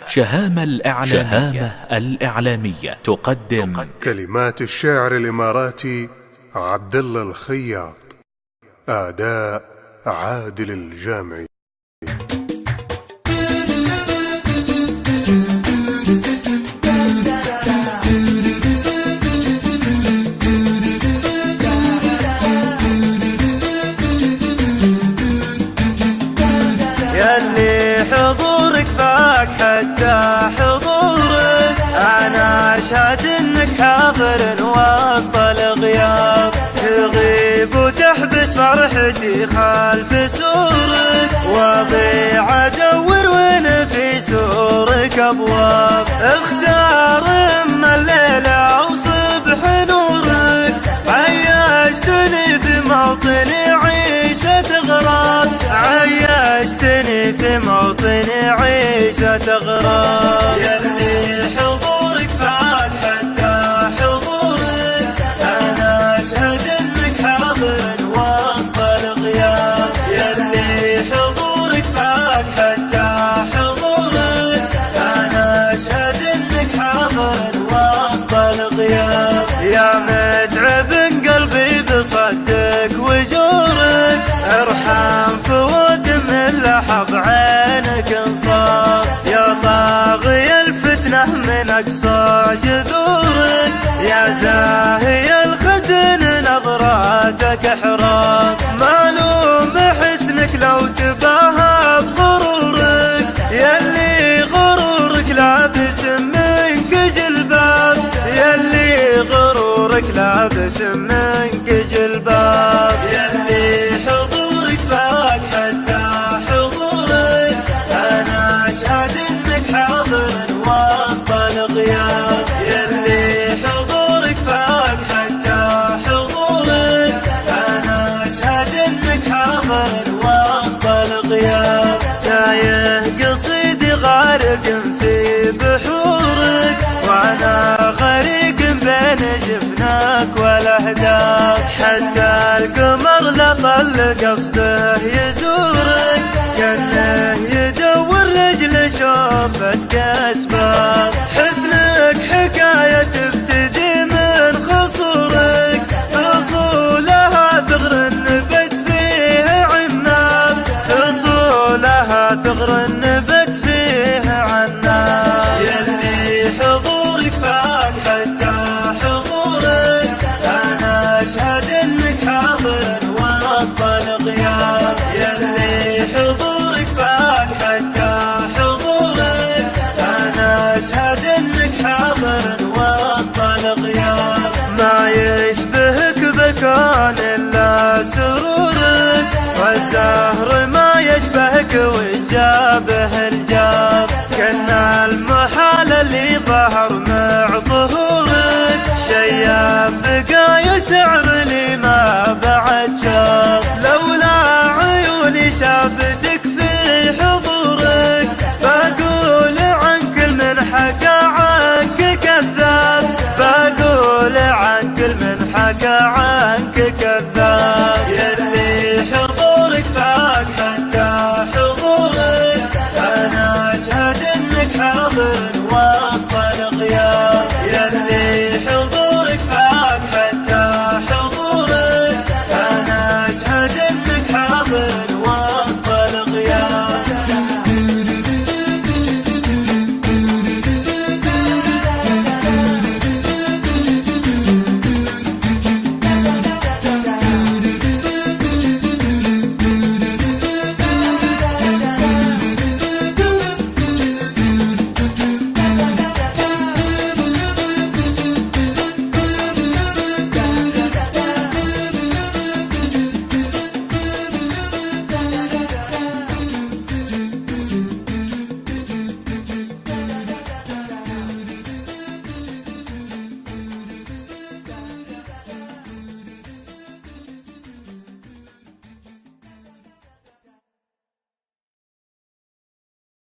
شهامة الإعلامية تقدم كلمات الشاعر الإماراتي عبد الله الخياط، أداء عادل الجامعي. ياللي حضورك فاك حتى حضورك، أنا أشهد إنك حاضر وسط الغياب، تغيب وتحبس فرحتي خلف سورك، وأضيع أدور وين في سورك أبواب، اختار إما الليلة وصبح نورك، عيشتني في موطني عيشة غراب، عيشتني في موطني عيشة غراب. ياللي حضورك فاك حتى حضورك، أنا أشهد إنك حاضر وسط الغياب، ياللي حضورك فاك حتى حضورك، أنا أشهد إنك حاضر وسط الغياب. يا متعب قلبي بصدك وجورك، ارحم فود من لحظ عينك انصاف، يا طاغي الفتنة من اقصى جذورك، يا زاهي الخدن نظراتك احراف، معلوم حسنك لو تباهى بغرورك، ياللي غرورك لابس منك جلباب، ياللي غرورك لابس منك جلباب. ياللي حضورك فاك حتى حضورك، أنا أشهد إنك حاضر وسط الغياب، ياللي حضورك فاك حتى حضورك، أنا أشهد إنك حاضر وسط الغياب. تايه قصيدي غارق في بحورك، وأنا غريق بين جفناك والأهداف، حتى القمر لطل قصده يزورك، كأنه يدور لجل شوفتك أسباب، حسنك حكاية تبتدي من خصورك، فصولها ثغر نبت فيه عناب، فصولها ثغر نبت فيه عناب. ياللي حضورك فاك حتى حضورك، أنا أشهد إنك حاضر وسط الغياب، ياللي حضورك فاك حتى حضورك، أنا أشهد إنك حاضر وسط الغياب. ما يشبهك بالكون إلا سرورك، والزهر ما يشبهك وجابه الجاب، كنا المحال اللي ظهر مع ظهورك، شياب بقايا شعر لي ما بعد شاف، لولا عيوني شافتك